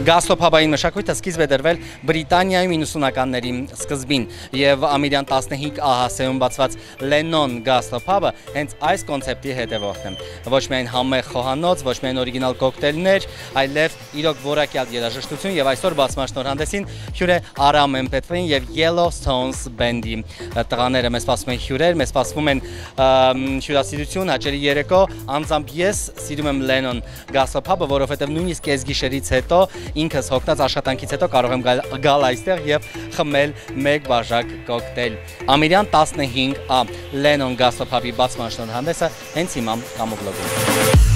Գաստրոփաբային մշակույթը սկիզբ է դրվել Բրիտանիայում 90-ականների սկզբին եւ ամիրյան 15 ԱՀՍ-ում բացված Lennon գաստրոփաբը հենց այս կոնցեպտի հետևորդն է։ Ոչ միայն համեղ խոհանոց, ոչ միայն օրիգինալ կոկտեյլներ, այլև իրոք որակյալ երաժշտություն եւ այսօր բացման շնորհանդեսին հյուր է Արամ Էմպետրին եւ Yellowstones բենդի տղաները մեզ սպասում են հյուրեր, մեզ սպասվում են հյուրասիրություն, հաճելի երեկո, անձամբ ես սիրում եմ Lennon գաստրոփաբը, որովհետեւ նույնիսկ այս գիշերից հետո ինքս հոգնած աշխատանքից հետո կարող եմ գալ այստեղ եւ խմել մեկ բաժակ կոկտեյլ։ Ամիրյան 15 Lennon գաստրոփաբի բացման շնորհանդեսը հենց հիմա կամուղլոգում։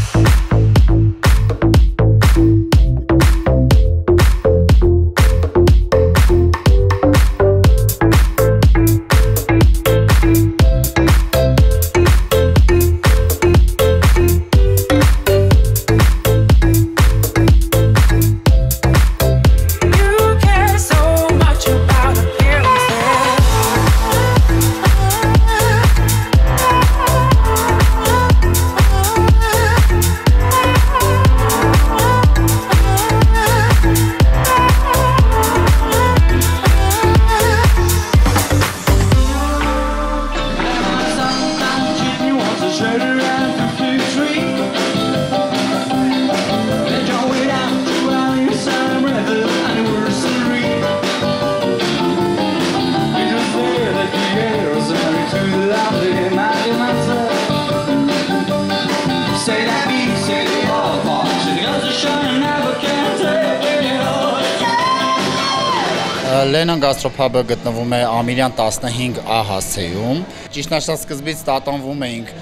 Lennon գաստրոփաբը գտնվում է ամիրյան 15 ԱՀՍ-ում։ Ճիշտ ասած սկզբից տատանվում էինք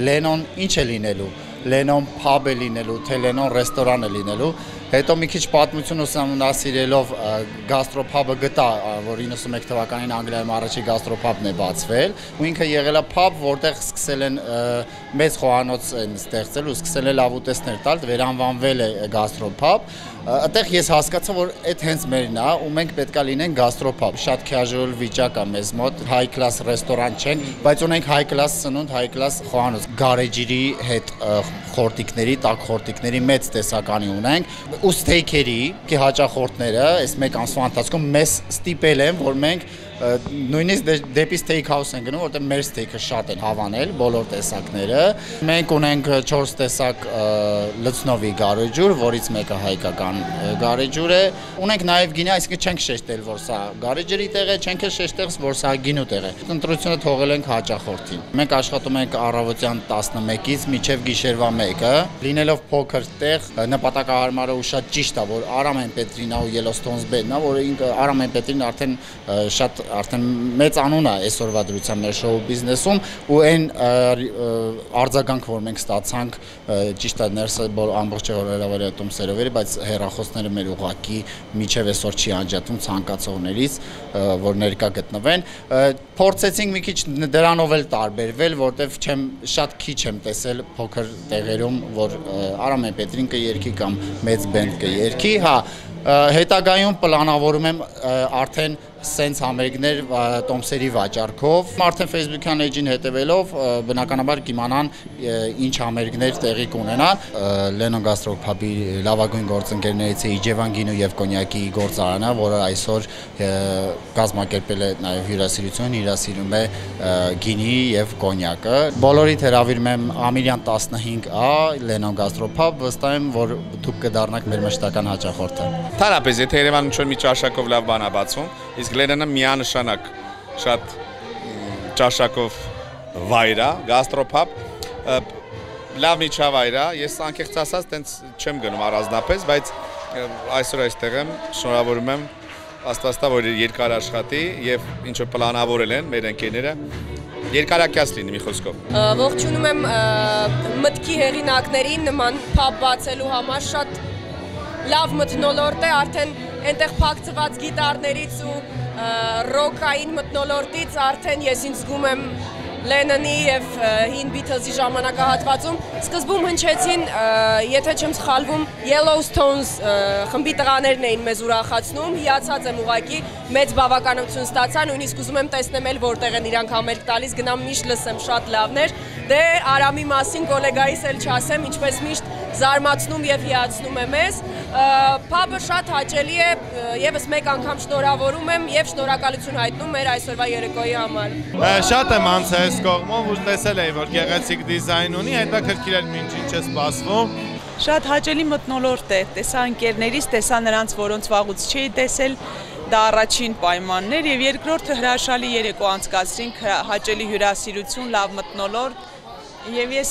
Lennon ինչ է լինելու, Lennon pub է լինելու, թե Lennon ռեստորան է լինելու։ Հետո մի քիչ պատմություն ուսումնասիրելով գաստրոփաբը գտա, որ 91 թվականին Անգլիայում առաջի գաստրոփաբն է բացվել, ու ինքը եղել է pub, որտեղ սկսել են մեծ խոհանոց են ստեղծել ու սկսել են լավ ուտեստներ տալ, վերանվանվել է գաստրոփաբ։ Այդտեղ ես հասկացա, որ այդ հենց մերն է, ու մենք պետք է լինենք գաստրոփաբ։ Շատ casual վիճակ է մեզ մոտ, high class ռեստորան չենք, բայց ունենք high class սնունդ, high class խոհանոց։ Գարեջրի հետ խորտիկների, տաք խորտիկների մեծ տեսականի ունենք։ Ու սթեյքերի հաճախորդները այս մեկ ամսվա ընթացքում մեզ ստիպել են, որ մենք նույնիսկ դեպի steak house են գնում, որտեղ մեր steak-ը շատ են հավանել, բոլոր տեսակները։ Մենք ունենք 4 տեսակ լցնովի գարեջուր, որից մեկը հայկական գարեջուր է։ Ունենք նաև գինի, այսինքն չենք շեշտել, որ սա գարեջրի տեղ է, չենք շեշտել, որ սա գինու տեղ է։ Ընտրությունը թողել ենք հաճախորդին։ Մենք աշխատում ենք առավոտյան 11-ից մինչև գիշերվա 1-ը, լինելով փոքր տեղ, նպատակահարմարը ու շատ ճիշտ է, որ Արամ Էմպետրին ու Yellowstones բենդն է, որը ինքը Արամ Էմպետրին արդեն մեծ անուն է այսօրվա դրությամբ մեր շոու բիզնեսում, ու այն արձագանք, որ մենք ստացանք, ճիշտ է ներսը ամբողջ հրավերատում սերովերի, բայց հեռախոսները մեր ուղղակի մինչև այսօր չի անջատվում ցանկացողներից, որ ներկա գտնվեն։ Փորձեցինք մի քիչ դրանով էլ տարբերվել, որտեվ շատ քիչ եմ տեսել փոքր տեղերում, որ Արամ Էմպետրին կերքի կամ մեծ բենդ կերքի, հա, հետագայում պլանավորում եմ արդեն սենց համերգներ տոմսերի վաճառքով, արդեն Facebook-յան էջին հետևելով բնականաբար կիմանան ինչ համերգներ տեղի կունենան։ Lennon գաստրոփաբի լավագույն գործընկերներից է Իջևան գինու եւ կոնյակի գործարանը, որը այսօր կազմակերպել է նաեւ հյուրասիրություն, հյուրասիրում է գինի եւ կոնյակը։ Բոլորիդ հրավիրում եմ ամիրյան 15 Lennon գաստրոփաբ, վստահ եմ, որ դուք կդառնաք մեր մշտական հաճախորդը։ Թարապես, եթե Երևանում ինչ-որ մի ճաշակով լավ բան է բացում, իսկ Lennon-ը միանշանակ շատ ճաշակով վայր է, գաստրոփաբ, լավ միջավայր է, ես անկեղծ ասած տենց չեմ գնում առանձնապես, բայց այսօր այստեղ եմ, շնորհավորում եմ Աստվածտա, որ երկար աշխատի եւ ինչ որ պլանավորել են մեր ընկերները, երկարակյաց լինի մի խոսքով։ Ողջունում եմ մտքի հեղինակներին նման փաբ բացելու համար, շատ լավ մթնոլորտ է, արդեն այնտեղ փակցված գիտարներից ու ռոքային մթնոլորտից արդեն ես ինձ զգում եմ Lennon-ի եւ հին Beatles-ի ժամանակահատվածում սկզբում հնչեցին, եթե չեմ սխալվում, Yellowstones խմբի տղաներն էին մեզ ուրախացնում, հիացած եմ ուղղակի, մեծ բավականություն ստացա, նույնիսկ ուզում եմ տեսնեմ էլ որտեղ են իրանք համերգ տալիս, գնամ միշտ լսեմ, շատ լավն էր։ Դե Արամի մասին գոլեգայիս էլ չասեմ, ինչպես միշտ զարմացնում եւ հիացնում է մեզ։ Փաբը շատ հաճելի է, եւս մեկ անգամ շնորհավորում եմ եւ շնորհակալություն հայտնում մեր այսօրվա երեկոյի համար։ Շատ եմ անցել այս կողմով ու տեսել էի, որ գեղեցիկ դիզայն ունի, հետաքրքիր էր ինչ է սպասվում։ Շատ հաճելի մթնոլորտ է, տեսա ընկերներից, տեսա նրանց, որոնց վաղուց չէի տեսել, դա առաջին պայմաններ եւ երկրորդը հրաշալի երեկո անցկացրինք, հաճելի հյուրասիրություն, լավ մթնոլորտ եւ ես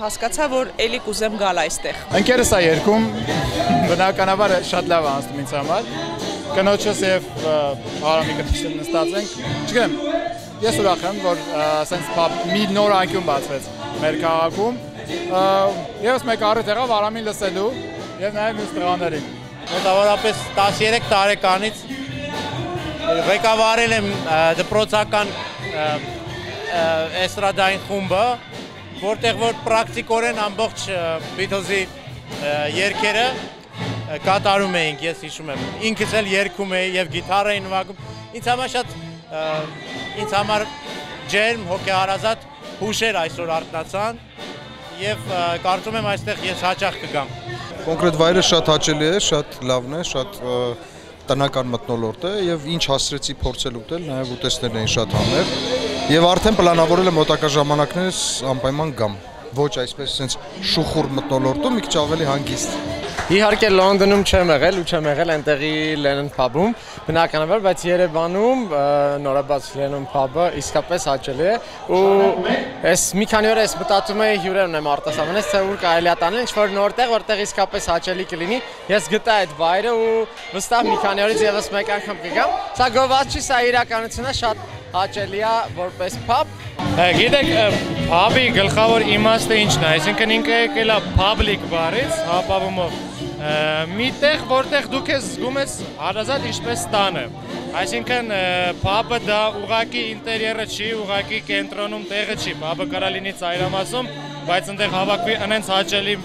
հասկացա, որ ելի կուզեմ գալ այստեղ։ Ընկերս է երգում, բնականաբար շատ լավ է անցնում ինձ համար։ Կնոջս եւ Արամիկը նստած ենք։ Չգիտեմ, ես ուրախ եմ, որ ասենց մի նոր անկյուն բացվեց մեր քաղաքում։ Եվս մեկ առիթ եղավ Արամին լսելու եւ նաեւ մյուս տղաներին։ Մոտավորապես 13 տարեկանից ղեկավարել եմ դպրոցական էստրադային խումբը, որտեղ որ պրակտիկորեն ամբողջ Beatles-ի երգերը կատարում էինք, ես հիշում եմ, ինքս էլ երգում էի եւ գիտար էի նվագում, ինձ համար ջերմ, հոգեհարազատ հուշեր այսօր արթնացան եւ կարծում եմ այստեղ ես հաճախ կգամ։ Կոնկրետ վայրը շատ հաճելի է, շատ լավն է, շատ տնական մթնոլորտ է եւ ինչ հասցրեցի փորձել ուտել, նաեւ ուտեստներն էին շատ համեղ եւ արդեն պլանավորել եմ մոտակա ժամանակներս անպայման գամ։ Ոչ այսպես sense շուխուր մթնոլորտում, մի քիչ ավելի հանգիստ։ Իհարկե Լոնդոնում չեմ եղել ու չեմ եղել այնտեղի Lennon Pub-ում, բնականաբար, բայց Երևանում նորաբաց Lennon Pub-ը իսկապես հաճելի է ու ես մի քանի օր ես մտածում էի հյուրեր ունեմ արտասահմանից, թե ուր կարելի է տանել ինչ-որ նոր տեղ, որտեղ իսկապես հաճելի կլինի։ Ես գտա այդ վայրը ու վստահ մի քանի օրից եւս մեկ անգամ կգամ։ Սա գովված չի, սա իրականությունը շատ հաճելի է որպես pub։ Գիտեք, pub-ի գլխավոր իմաստը ինչն է, այսինքն ինքը եկել է public բարից, հապավումով մի տեղ, որտեղ դուք ես զգում ես հարազատ ինչպես տանը։ Այսինքն pub-ը դա ուղղակի ինտերիերը չի, ուղղակի կենտրոնում տեղը չի, pub-ը կարա լինի ծայրամասում, բայց այնտեղ հավաքվի այնց հաճելի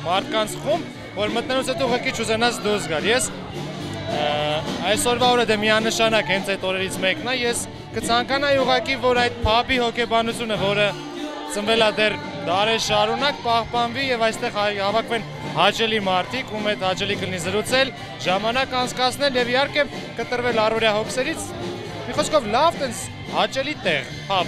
մարդկանց խումբ, որ մտնելուց հետո ուղղակի չուզենաս դուրս գալ։ Ես այսօրվա օրը դե միանշանակ հենց այդ օրերից մեկն է, ես կցանկանայի ուղղակի, որ այդ pub-ի հոգեբանությունը, որը ծնվել է դեռ դարեր շարունակ, պահպանվի եւ այստեղ հավաքվեն հաճելի մարդիկ, ում հետ հաճելի կլինի զրուցել, ժամանակ անցկացնել եւ իհարկե կտրվել առօրյա հոգսերից։ Մի խոսքով լավ տենց հաճելի տեղ, pub։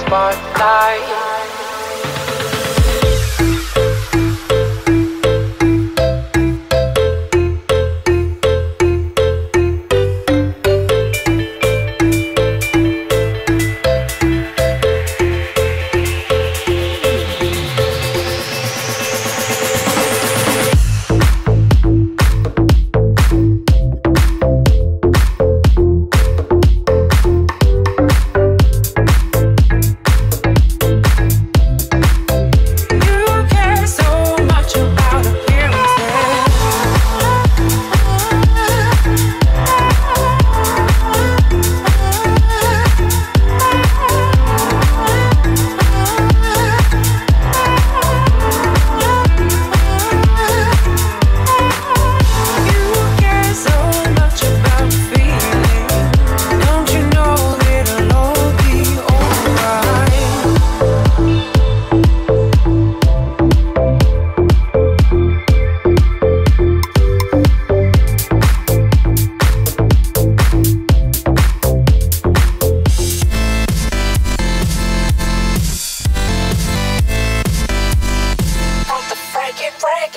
Spotlight.